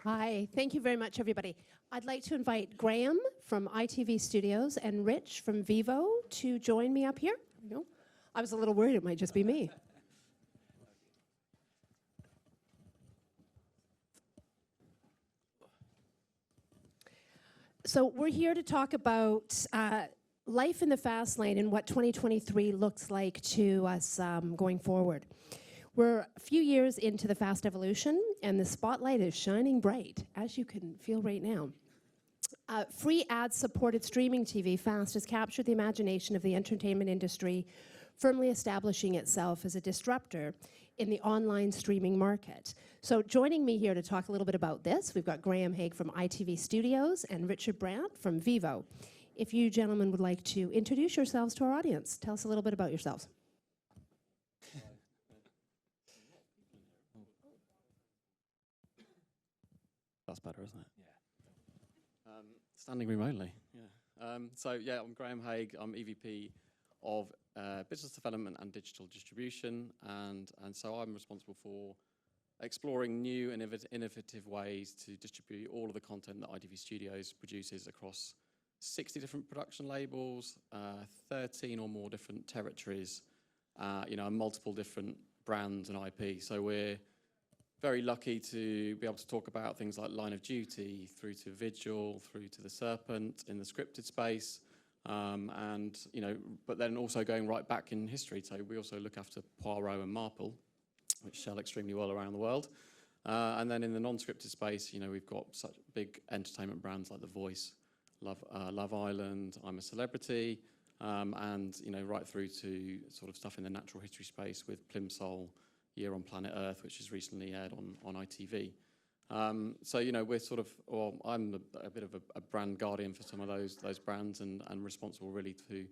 Hi, thank you very much, everybody. I'd like to invite Graham from ITV Studios and Rich from Vevo to join me up here. There we go. I was a little worried it might just be me. So we're here to talk about life in the fast lane and what 2023 looks like to us going forward. We're a few years into the fast evolution, and the spotlight is shining bright, as you can feel right now. Free ad-supported streaming TV fast has captured the imagination of the entertainment industry, firmly establishing itself as a disruptor in the online streaming market. So joining me here to talk a little bit about this, we've got Graham Haigh from ITV Studios and Richard Brant from Vevo. If you gentlemen would like to introduce yourselves to our audience, tell us a little bit about yourselves. That's better, isn't it? Yeah. Standing room only. Yeah. I'm Graham Haigh. I'm EVP of Business Development and Digital Distribution, and so I'm responsible for exploring new and innovative ways to distribute all of the content that ITV Studios produces across 60 different production labels, 13 or more different territories, and multiple different brands and IP. So we're very lucky to be able to talk about things like Line of Duty, through to Vigil, through to The Serpent in the scripted space, but then also going right back in history. So we also look after Poirot and Marple, which sell extremely well around the world. And then in the non-scripted space, we've got such big entertainment brands like The Voice, Love Island, I'm a Celebrity, and right through to sort of stuff in the natural history space with Plimsoll, Year on Planet Earth, which has recently aired on ITV. We're sort of, I'm a bit of a brand guardian for some of those brands and responsible really to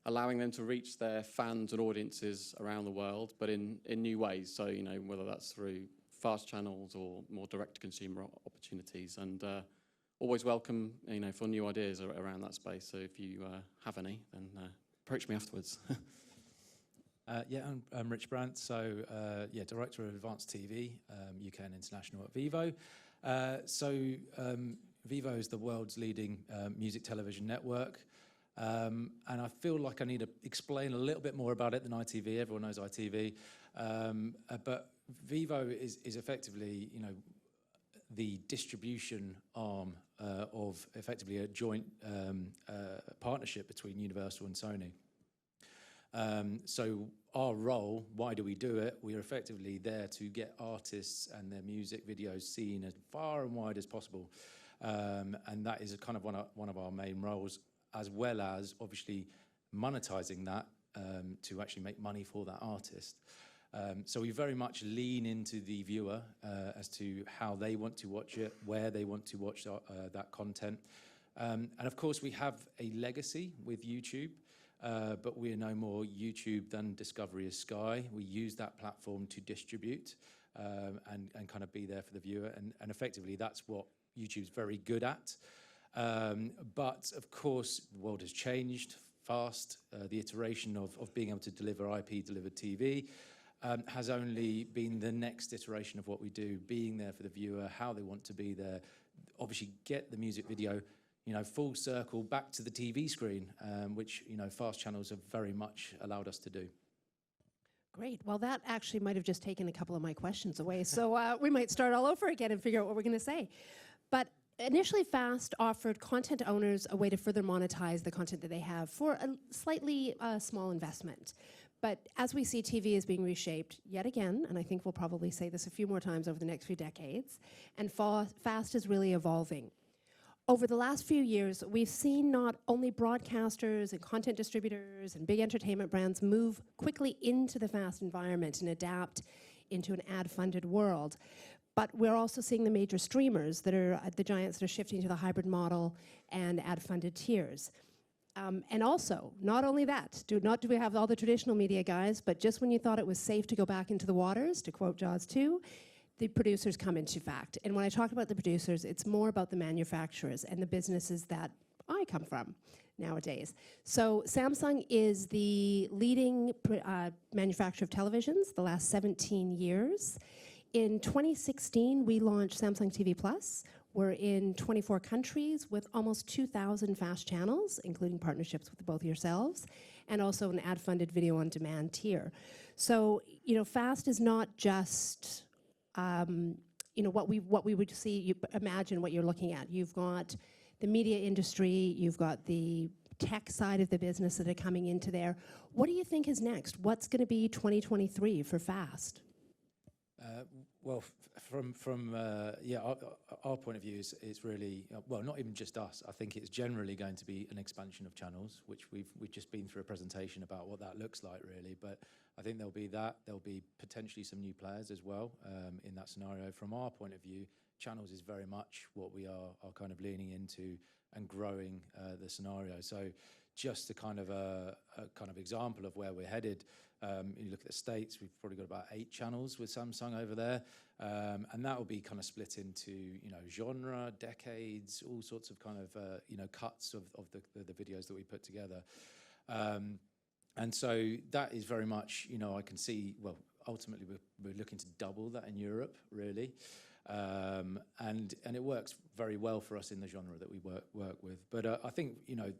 allowing them to reach their fans and audiences around the world, but in new ways. So, whether that's through fast channels or more direct-to-consumer opportunities, and always welcome, for new ideas around that space. So if you have any, then approach me afterwards. I'm Rich Brant, Director of Advanced TV, UK and International at Vevo. Vevo is the world's leading music television network, and I feel like I need to explain a little bit more about it than ITV. Everyone knows ITV, but Vevo is effectively, the distribution arm of effectively a joint partnership between Universal and Sony. So our role, why do we do it? We are effectively there to get artists and their music videos seen as far and wide as possible. And that is a kind of one of our main roles, as well as obviously monetizing that to actually make money for that artist. So we very much lean into the viewer as to how they want to watch it, where they want to watch that content. And of course, we have a legacy with YouTube. But we are no more YouTube than Discovery is Sky. We use that platform to distribute and kind of be there for the viewer. And effectively, that's what YouTube's very good at. But of course, the world has changed fast. The iteration of being able to deliver IP-delivered TV has only been the next iteration of what we do, being there for the viewer, how they want to be there, obviously get the music video full circle back to the TV screen, which, fast channels have very much allowed us to do. Great. Well, that actually might have just taken a couple of my questions away. So we might start all over again and figure out what we're going to say. But initially, Fast offered content owners a way to further monetize the content that they have for a slightly small investment. But as we see TV is being reshaped yet again, and I think we'll probably say this a few more times over the next few decades, and Fast is really evolving. Over the last few years, we've seen not only broadcasters and content distributors and big entertainment brands move quickly into the fast environment and adapt into an ad-funded world, but we're also seeing the major streamers that are the giants that are shifting to the hybrid model and ad-funded tiers. And also, not only that, do we have all the traditional media guys, but just when you thought it was safe to go back into the waters, to quote Jaws 2, the producers come into fact. And when I talk about the producers, it's more about the manufacturers and the businesses that I come from nowadays. So Samsung is the leading manufacturer of televisions the last 17 years. in 2016, we launched Samsung TV Plus. We're in 24 countries with almost 2,000 FAST channels, including partnerships with both yourselves, and also an ad-funded video on demand tier. So, you know, FAST is not just, you know, what we would see, imagine what you're looking at. You've got the media industry, you've got the tech side of the business that are coming into there. What do you think is next? What's going to be 2023 for FAST? Well, from our point of view is really, well, not even just us. I think it's generally going to be an expansion of channels, which we've just been through a presentation about what that looks like, really. But I think there'll be that. There'll be potentially some new players as well in that scenario. From our point of view, channels is very much what we are kind of leaning into and growing the scenario. So just a kind of example of where we're headed. You look at the States, we've probably got about 8 channels with Samsung over there. And that will be kind of split into, you know, genre, decades, all sorts of kind of, you know, cuts of the videos that we put together. And so that is very much, you know, I can see, well, ultimately we're looking to double that in Europe, really. And it works very well for us in the genre that we work with. But I think, you know,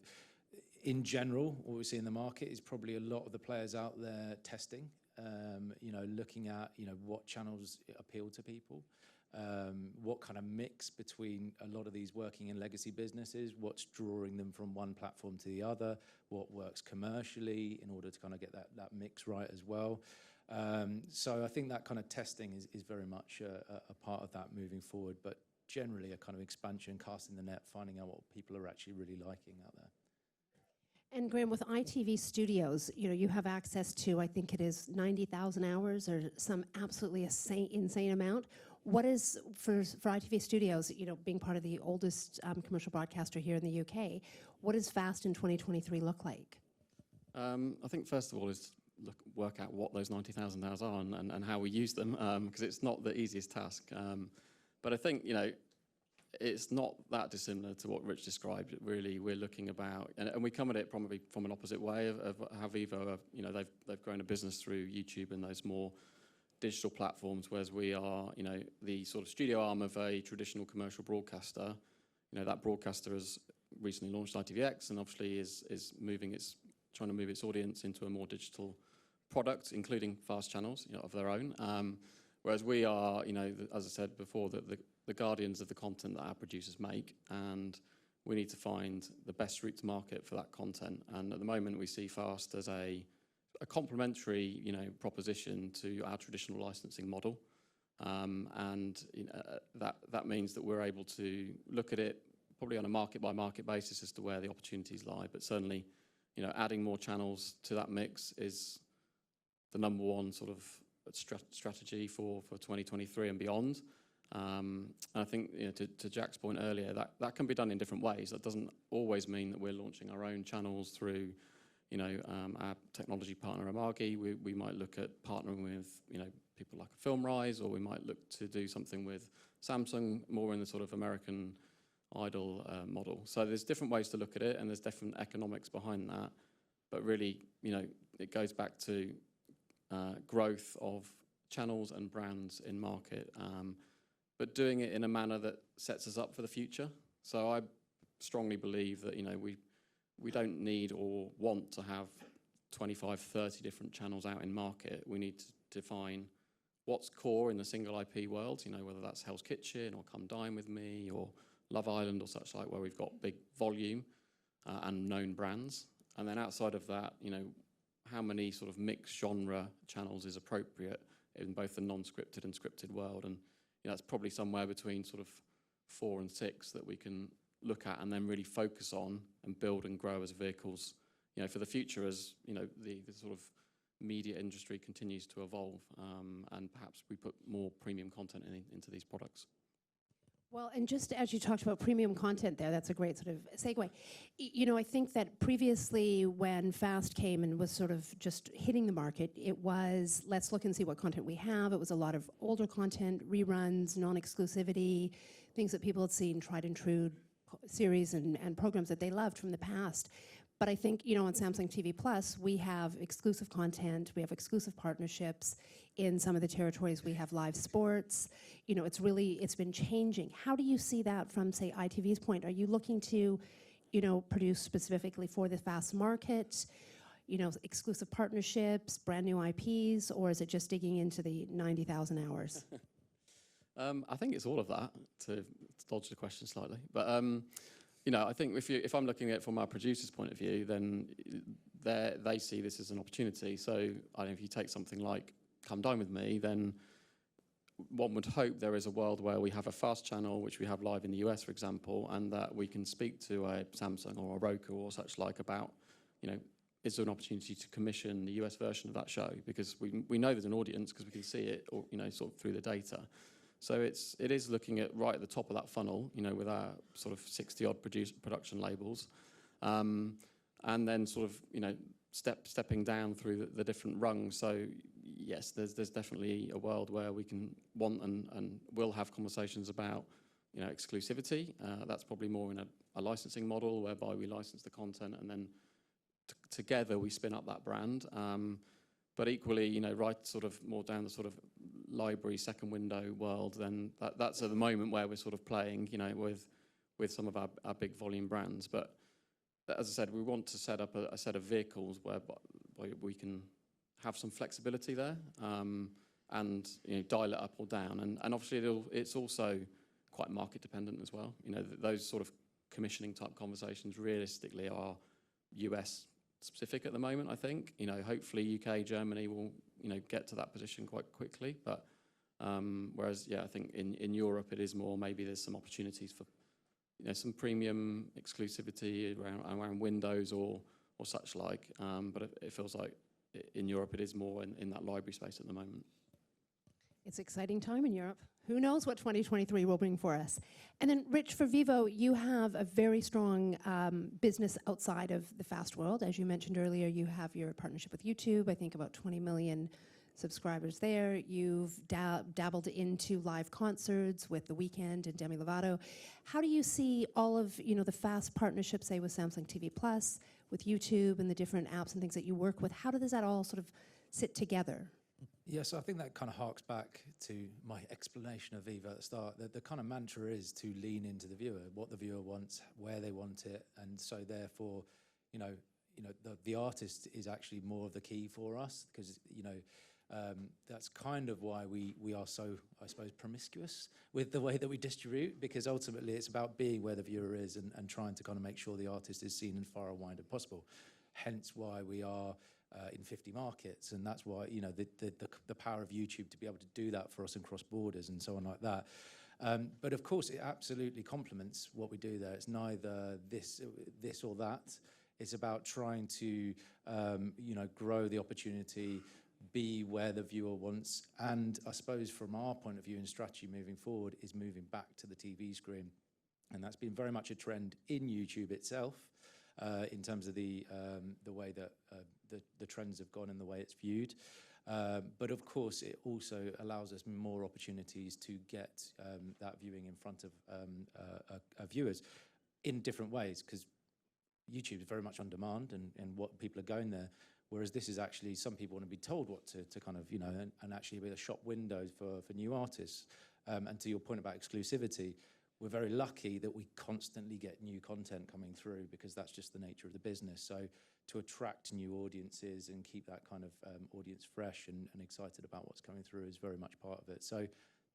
in general, what we see in the market is probably a lot of the players out there testing, you know, looking at, you know, what channels appeal to people, what kind of mix between a lot of these working in legacy businesses, what's drawing them from one platform to the other, what works commercially in order to kind of get that mix right as well. So I think that kind of testing is very much a part of that moving forward, but generally a kind of expansion, casting the net, finding out what people are actually really liking out there. And Graham, with ITV Studios, you know, you have access to, I think it is 90,000 hours or some absolutely insane amount. What is, for ITV Studios, you know, being part of the oldest commercial broadcaster here in the UK, what does FAST in 2023 look like? I think first of all is work out what those 90,000 hours are and how we use them, because it's not the easiest task. But I think, you know, it's not that dissimilar to what Rich described. Really, we're looking about, and we come at it probably from an opposite way of how Vevo, you know, they've grown a business through YouTube and those more digital platforms, whereas we are, you know, the sort of studio arm of a traditional commercial broadcaster. You know, that broadcaster has recently launched ITVX and obviously is trying to move its audience into a more digital product, including fast channels, you know, of their own. Whereas we are, you know, as I said before, the guardians of the content that our producers make, and we need to find the best route to market for that content. And at the moment, we see FAST as a complementary, you know, proposition to our traditional licensing model, and you know, that means that we're able to look at it probably on a market by market basis as to where the opportunities lie. But certainly, you know, adding more channels to that mix is the number one sort of strategy for 2023 and beyond. And I think, you know, to Jack's point earlier, that can be done in different ways. That doesn't always mean that we're launching our own channels through, you know, our technology partner Amagi. We might look at partnering with, you know, people like a FilmRise, or we might look to do something with Samsung, more in the sort of American Idol model. So there's different ways to look at it, and there's different economics behind that. But really, you know, it goes back to growth of channels and brands in market, but doing it in a manner that sets us up for the future. So I strongly believe that, you know, we don't need or want to have 25, 30 different channels out in market. We need to define what's core in the single IP world, you know, whether that's Hell's Kitchen or Come Dine With Me or Love Island or such like, where we've got big volume and known brands. And then outside of that, you know, how many sort of mixed genre channels is appropriate in both the non-scripted and scripted world. And you know, that's probably somewhere between sort of 4 and 6 that we can look at and then really focus on and build and grow as vehicles, you know, for the future, as, you know, the sort of media industry continues to evolve, and perhaps we put more premium content into these products. Well, and just as you talked about premium content there, that's a great sort of segue. You know, I think that previously when FAST came and was sort of just hitting the market, it was, let's look and see what content we have. It was a lot of older content, reruns, non-exclusivity, things that people had seen, tried and true series and programs that they loved from the past. But I think, you know, on Samsung TV Plus, we have exclusive content, we have exclusive partnerships. In some of the territories, we have live sports. You know, it's been changing. How do you see that from, say, ITV's point? Are you looking to, you know, produce specifically for the fast market, you know, exclusive partnerships, brand new IPs, or is it just digging into the 90,000 hours? I think it's all of that, to dodge the question slightly. But you know, I think if I'm looking at it from our producer's point of view, then they see this as an opportunity. So I don't know, if you take something like Come Dine With Me, then one would hope there is a world where we have a fast channel, which we have live in the US, for example, and that we can speak to a Samsung or a Roku or such like about, you know, is there an opportunity to commission the US version of that show? Because we know there's an audience because we can see it, or, you know, sort of through the data. So it is looking at right at the top of that funnel, you know, with our sort of 60-odd production labels, and then sort of, you know, stepping down through the different rungs. So yes, there's definitely a world where we can want and will have conversations about, you know, exclusivity. That's probably more in a licensing model whereby we license the content and then together we spin up that brand. But equally, you know, right sort of more down the sort of library second window world, then that's at the moment where we're sort of playing, you know, with some of our big volume brands. But as I said, we want to set up a set of vehicles where we can have some flexibility there, and, you know, dial it up or down. And obviously it's also quite market dependent as well. You know, those sort of commissioning type conversations realistically are US specific at the moment, I think. You know, hopefully UK, Germany will, you know, get to that position quite quickly. But whereas, yeah, I think in Europe it is more, maybe there's some opportunities for, you know, some premium exclusivity around Windows or such like. But it feels like in Europe it is more in that library space at the moment. It's an exciting time in Europe. Who knows what 2023 will bring for us? And then, Rich, for Vevo, you have a very strong business outside of the fast world. As you mentioned earlier, you have your partnership with YouTube, I think about 20 million subscribers there. You've dabbled into live concerts with The Weeknd and Demi Lovato. How do you see all of, you know, the fast partnerships, say, with Samsung TV Plus, with YouTube and the different apps and things that you work with? How does that all sort of sit together? Yeah, so I think that kind of harks back to my explanation of Vevo at the start. The kind of mantra is to lean into the viewer, what the viewer wants, where they want it, and so therefore, you know, the artist is actually more of the key for us, because, you know, that's kind of why we are so, I suppose, promiscuous with the way that we distribute, because ultimately it's about being where the viewer is and trying to kind of make sure the artist is seen in far and wide as possible. Hence why we are in 50 markets, and that's why, you know, the power of YouTube to be able to do that for us and cross borders and so on like that. But of course, it absolutely complements what we do there. It's neither this or that. It's about trying to, you know, grow the opportunity, be where the viewer wants, and I suppose from our point of view in strategy moving forward is moving back to the TV screen, and that's been very much a trend in YouTube itself. In terms of the way that the trends have gone and the way it's viewed. But of course, it also allows us more opportunities to get that viewing in front of viewers in different ways, because YouTube is very much on demand and what people are going there, whereas this is actually, some people want to be told what to kind of, you know, and actually be a shop window for new artists. And to your point about exclusivity, we're very lucky that we constantly get new content coming through, because that's just the nature of the business. So to attract new audiences and keep that kind of audience fresh and excited about what's coming through is very much part of it. So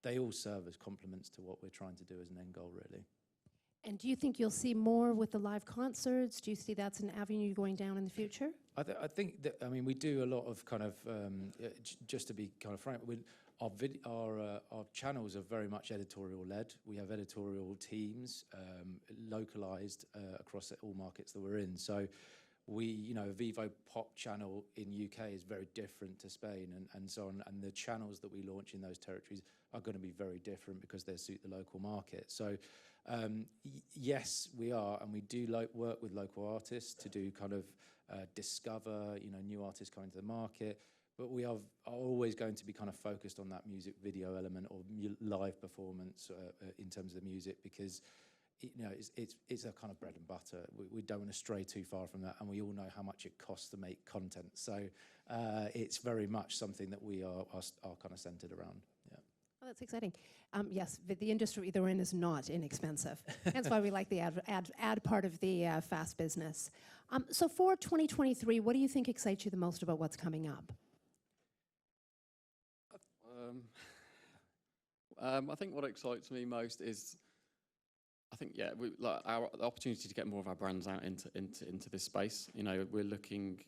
they all serve as complements to what we're trying to do as an end goal, really. And do you think you'll see more with the live concerts? Do you see that's an avenue going down in the future? I think that, I mean, we do a lot of kind of, just to be kind of frank, our channels are very much editorial led. We have editorial teams localized across all markets that we're in. So we, you know, a Vevo pop channel in UK is very different to Spain and so on. And the channels that we launch in those territories are going to be very different because they suit the local market. So yes, we are, and we do work with local artists to do kind of discover, you know, new artists coming to the market. But we are always going to be kind of focused on that music video element or live performance in terms of the music, because it's a kind of bread and butter. We don't want to stray too far from that, and we all know how much it costs to make content. So it's very much something that we are kind of centered around. Yeah. Oh, that's exciting. Yes, the industry that we're in is not inexpensive. That's why we like the ad part of the FAST business. So for 2023, what do you think excites you the most about what's coming up? I think what excites me most is, I think, the opportunity to get more of our brands out into this space. We're looking.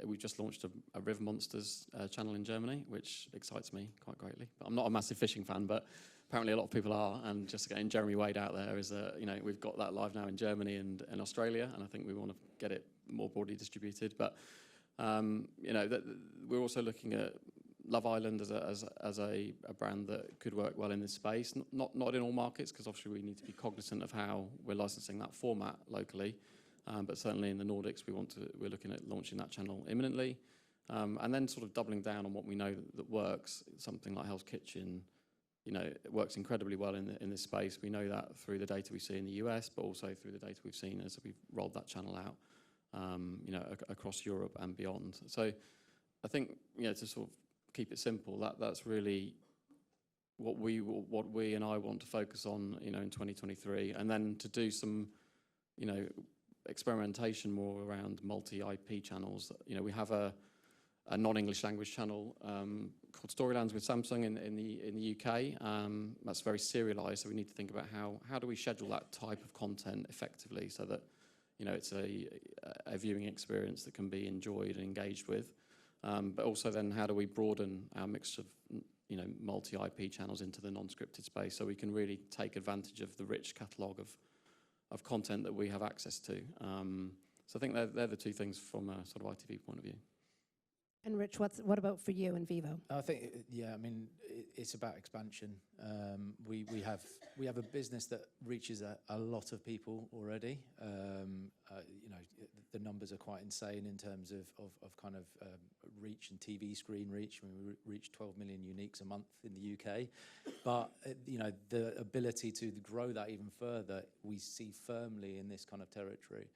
We've just launched a River Monsters channel in Germany, which excites me quite greatly. But I'm not a massive fishing fan, but apparently a lot of people are. And just getting Jeremy Wade out there is we've got that live now in Germany and Australia, and I think we want to get it more broadly distributed. But we're also looking at Love Island as a brand that could work well in this space. Not in all markets, because obviously we need to be cognizant of how we're licensing that format locally. But certainly in the Nordics, we're looking at launching that channel imminently, and then sort of doubling down on what we know that works. Something like Hell's Kitchen, it works incredibly well in this space. We know that through the data we see in the US, but also through the data we've seen as we've rolled that channel out, across Europe and beyond. So I think to sort of keep it simple, that's really what we and I want to focus on, in 2023, and then to do some, experimentation more around multi-IP channels. We have a non-English language channel called Storylands with Samsung in the UK. That's very serialized, so we need to think about how do we schedule that type of content effectively so that it's a viewing experience that can be enjoyed and engaged with. But also then how do we broaden our mix of multi-IP channels into the non-scripted space so we can really take advantage of the rich catalogue of content that we have access to. So I think they're the two things from a sort of ITV point of view. And Rich, what about for you and Vevo? I think, it's about expansion. We have a business that reaches a lot of people already. The numbers are quite insane in terms of kind of reach and TV screen reach. We reach 12 million uniques a month in the UK. But, the ability to grow that even further, we see firmly in this kind of territory.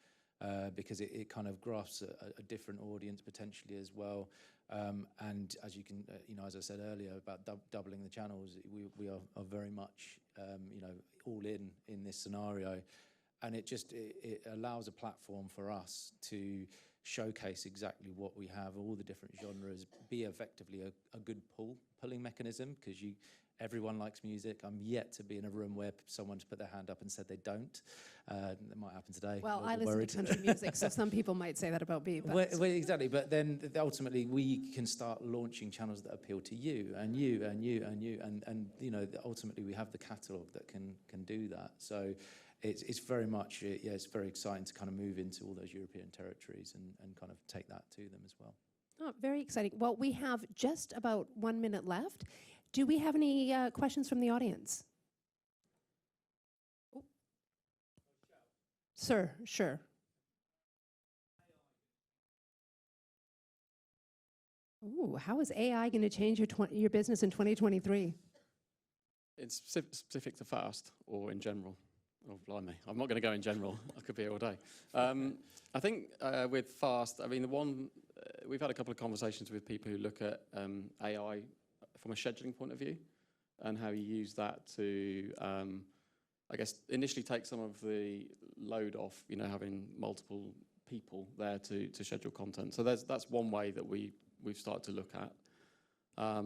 Because it kind of grasps a different audience potentially as well. And as you can, as I said earlier about doubling the channels, we are very much, all in this scenario. And it allows a platform for us to showcase exactly what we have, all the different genres, be effectively a good pulling mechanism, because everyone likes music. I'm yet to be in a room where someone's put their hand up and said they don't. That might happen today. Well, I listen to country music, so some people might say that about me. Well, exactly. But then ultimately we can start launching channels that appeal to you and you and you and you. And ultimately we have the catalogue that can do that. So it's very much, it's very exciting to kind of move into all those European territories and kind of take that to them as well. Oh, very exciting. Well, we have just about 1 minute left. Do we have any questions from the audience? Oh. Sir, sure. Ooh, how is AI going to change your business in 2023? It's specific to FAST or in general? Oh, blimey. I'm not going to go in general. I could be here all day. I think with FAST, we've had a couple of conversations with people who look at AI from a scheduling point of view and how you use that to, I guess, initially take some of the load off, having multiple people there to schedule content. So that's one way that we've started to look at. I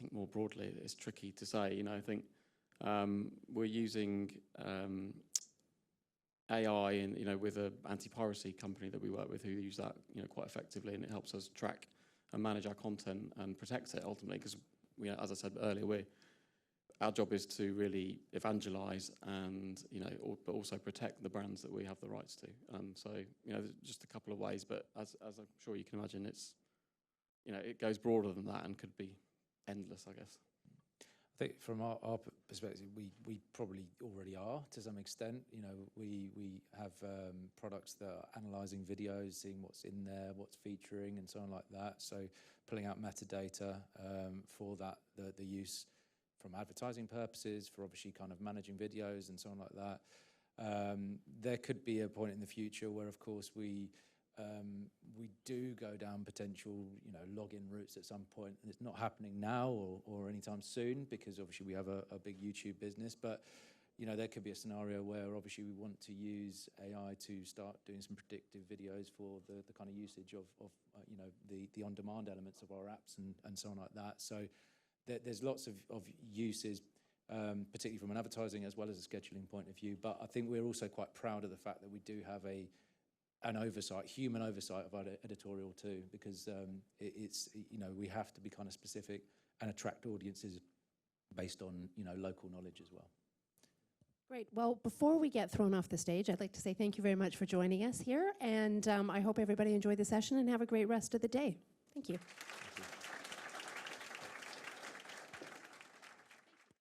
think more broadly, it's tricky to say. I think we're using AI in, with an anti-piracy company that we work with who use that quite effectively, and it helps us track and manage our content and protect it ultimately, because as I said earlier, our job is to really evangelize and but also protect the brands that we have the rights to. So there's just a couple of ways, but as I'm sure you can imagine, it's it goes broader than that and could be endless, I guess. I think from our perspective, we probably already are to some extent. We have products that are analysing videos, seeing what's in there, what's featuring, and so on like that. So pulling out metadata for that, the use from advertising purposes, for obviously kind of managing videos and so on like that. There could be a point in the future where, of course, we do go down potential, login routes at some point, and it's not happening now or anytime soon, because obviously we have a big YouTube business. But there could be a scenario where obviously we want to use AI to start doing some predictive videos for the kind of usage of the on-demand elements of our apps and so on like that. So there's lots of uses, particularly from an advertising as well as a scheduling point of view. But I think we're also quite proud of the fact that we do have an oversight, human oversight of our editorial too, because it's we have to be kind of specific and attract audiences based on local knowledge as well. Great. Well, before we get thrown off the stage, I'd like to say thank you very much for joining us here, and I hope everybody enjoyed the session and have a great rest of the day. Thank you.